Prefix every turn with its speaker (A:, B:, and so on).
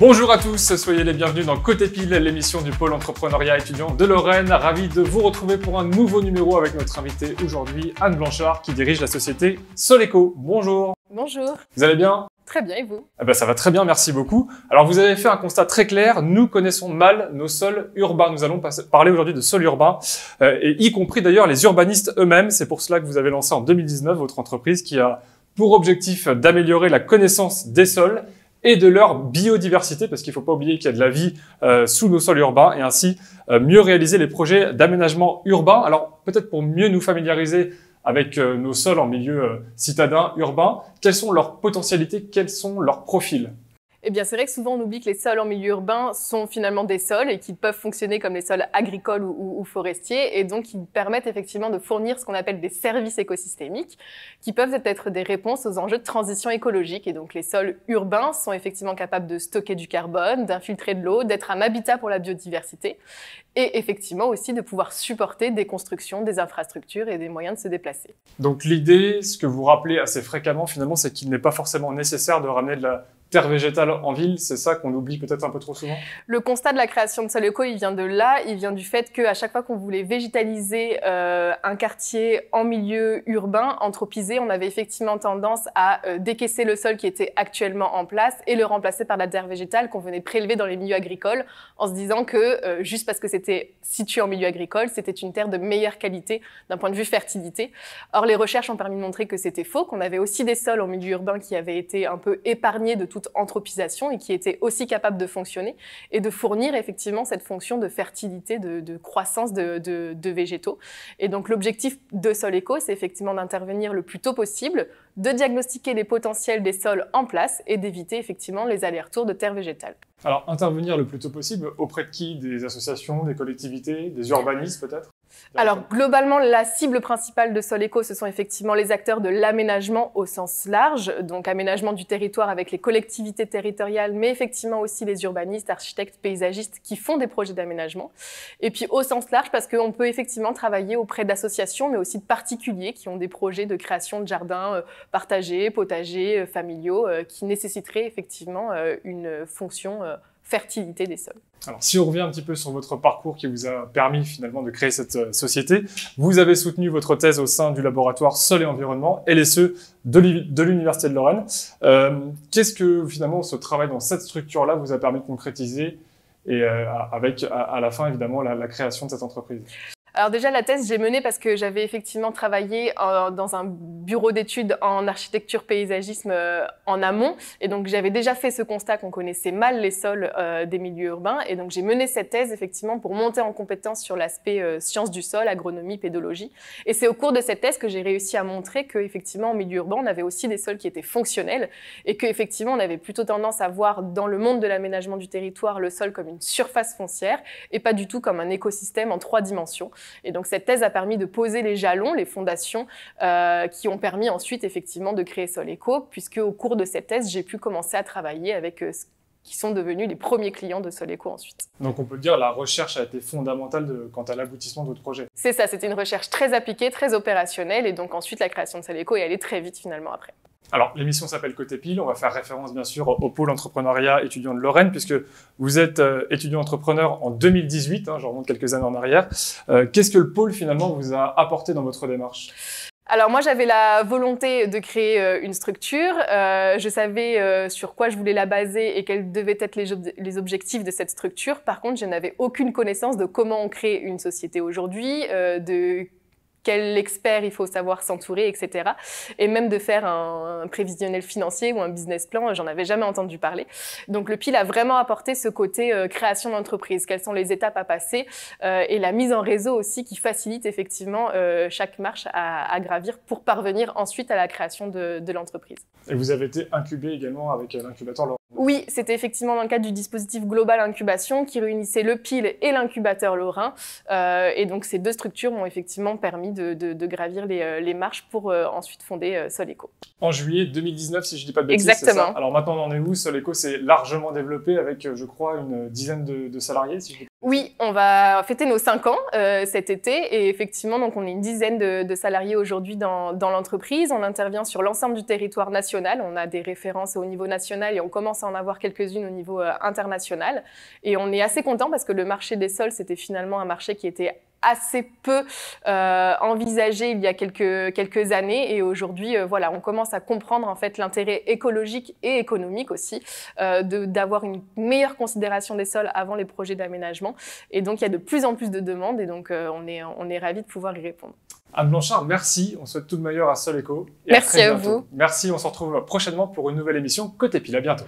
A: Bonjour à tous, soyez les bienvenus dans Côté Pile, l'émission du pôle entrepreneuriat étudiant de Lorraine. Ravi de vous retrouver pour un nouveau numéro avec notre invitée aujourd'hui, Anne Blanchard, qui dirige la société Soleco. Bonjour.
B: Bonjour.
A: Vous allez bien?
B: Très bien, et vous?
A: Ça va très bien, merci beaucoup. Alors vous avez fait un constat très clair, nous connaissons mal nos sols urbains. Nous allons parler aujourd'hui de sols urbains, et y compris d'ailleurs les urbanistes eux-mêmes. C'est pour cela que vous avez lancé en 2019 votre entreprise qui a pour objectif d'améliorer la connaissance des sols et de leur biodiversité, parce qu'il ne faut pas oublier qu'il y a de la vie sous nos sols urbains, et ainsi mieux réaliser les projets d'aménagement urbain. Alors peut-être pour mieux nous familiariser avec nos sols en milieu citadin, urbain, quelles sont leurs potentialités, quels sont leurs profils?
B: Eh bien, c'est vrai que souvent on oublie que les sols en milieu urbain sont finalement des sols et qu'ils peuvent fonctionner comme les sols agricoles ou forestiers, et donc ils permettent effectivement de fournir ce qu'on appelle des services écosystémiques qui peuvent être des réponses aux enjeux de transition écologique. Et donc les sols urbains sont effectivement capables de stocker du carbone, d'infiltrer de l'eau, d'être un habitat pour la biodiversité et effectivement aussi de pouvoir supporter des constructions, des infrastructures et des moyens de se déplacer.
A: Donc l'idée, ce que vous rappelez assez fréquemment finalement, c'est qu'il n'est pas forcément nécessaire de ramener de la terre végétale en ville, c'est ça qu'on oublie peut-être un peu trop souvent?
B: Le constat de la création de Soleco, il vient de là, il vient du fait qu'à chaque fois qu'on voulait végétaliser un quartier en milieu urbain, anthropisé, on avait effectivement tendance à décaisser le sol qui était actuellement en place et le remplacer par la terre végétale qu'on venait prélever dans les milieux agricoles en se disant que juste parce que c'était situé en milieu agricole, c'était une terre de meilleure qualité d'un point de vue fertilité. Or, les recherches ont permis de montrer que c'était faux, qu'on avait aussi des sols en milieu urbain qui avaient été un peu épargnés de toute anthropisation et qui étaient aussi capables de fonctionner et de fournir effectivement cette fonction de fertilité, de croissance de végétaux. Et donc l'objectif de Soleco, c'est effectivement d'intervenir le plus tôt possible, de diagnostiquer les potentiels des sols en place et d'éviter effectivement les allers-retours de terre végétale.
A: Alors intervenir le plus tôt possible auprès de qui? Des associations, des collectivités, des urbanistes peut-être?
B: Alors globalement, la cible principale de Soleco, ce sont effectivement les acteurs de l'aménagement au sens large, donc aménagement du territoire avec les collectivités territoriales, mais effectivement aussi les urbanistes, architectes, paysagistes qui font des projets d'aménagement. Et puis au sens large, parce qu'on peut effectivement travailler auprès d'associations, mais aussi de particuliers qui ont des projets de création de jardins partagés, potagers, familiaux, qui nécessiteraient effectivement une fonction fertilité des sols.
A: Alors, si on revient un petit peu sur votre parcours qui vous a permis finalement de créer cette société, vous avez soutenu votre thèse au sein du laboratoire Sol et Environnement, LSE de l'Université de Lorraine. Qu'est-ce que finalement ce travail dans cette structure-là vous a permis de concrétiser et avec à la fin évidemment la création de cette entreprise?
B: Alors déjà, la thèse, j'ai menée parce que j'avais effectivement travaillé dans un bureau d'études en architecture paysagisme en amont. Et donc, j'avais déjà fait ce constat qu'on connaissait mal les sols des milieux urbains. Et donc, j'ai mené cette thèse effectivement pour monter en compétence sur l'aspect sciences du sol, agronomie, pédologie. Et c'est au cours de cette thèse que j'ai réussi à montrer qu'effectivement, en milieu urbain, on avait aussi des sols qui étaient fonctionnels et qu'effectivement, on avait plutôt tendance à voir dans le monde de l'aménagement du territoire le sol comme une surface foncière et pas du tout comme un écosystème en 3 dimensions. Et donc cette thèse a permis de poser les jalons, les fondations qui ont permis ensuite effectivement de créer Soleco, puisque au cours de cette thèse, j'ai pu commencer à travailler avec ce qui sont devenus les premiers clients de Soleco ensuite.
A: Donc on peut dire que la recherche a été fondamentale quant à l'aboutissement de votre projet.
B: C'est ça, c'était une recherche très appliquée, très opérationnelle, et donc ensuite la création de Soleco est allée très vite finalement après.
A: Alors, l'émission s'appelle Côté Pile. On va faire référence, bien sûr, au pôle entrepreneuriat étudiant de Lorraine, puisque vous êtes étudiant entrepreneur en 2018, je remonte quelques années en arrière. Qu'est-ce que le pôle, finalement, vous a apporté dans votre démarche?
B: Alors moi, j'avais la volonté de créer une structure. Je savais sur quoi je voulais la baser et quels devaient être les objectifs de cette structure. Par contre, je n'avais aucune connaissance de comment on crée une société aujourd'hui, de quel expert il faut savoir s'entourer, etc. Et même de faire un prévisionnel financier ou un business plan, j'en avais jamais entendu parler. Donc le PIL a vraiment apporté ce côté création d'entreprise, quelles sont les étapes à passer et la mise en réseau aussi qui facilite effectivement chaque marche à gravir pour parvenir ensuite à la création de l'entreprise.
A: Et vous avez été incubé également avec l'incubateur Lorraine?
B: Oui, c'était effectivement dans le cadre du dispositif Global Incubation qui réunissait le PIL et l'incubateur Lorrain. Et donc ces deux structures m'ont effectivement permis de gravir les marches pour ensuite fonder Soleco.
A: En juillet 2019, si je ne dis pas de bêtises.
B: Exactement.
A: C'est ça. Alors maintenant, on en est où? Soleco s'est largement développé avec, je crois, une dizaine de salariés, si je dis pas.
B: Oui, on va fêter nos 5 ans cet été et effectivement, donc on est une dizaine de salariés aujourd'hui dans l'entreprise. On intervient sur l'ensemble du territoire national. On a des références au niveau national et on commence à en avoir quelques-unes au niveau international. Et on est assez content parce que le marché des sols, c'était finalement un marché qui était assez peu envisagé il y a quelques années et aujourd'hui voilà, on commence à comprendre en fait l'intérêt écologique et économique aussi d'avoir une meilleure considération des sols avant les projets d'aménagement et donc il y a de plus en plus de demandes et donc on est ravis de pouvoir y répondre.
A: Anne Blanchard, merci, on souhaite tout le meilleur à Soleco.
B: Merci à vous.
A: Merci, on se retrouve prochainement pour une nouvelle émission Côté Pile, à bientôt.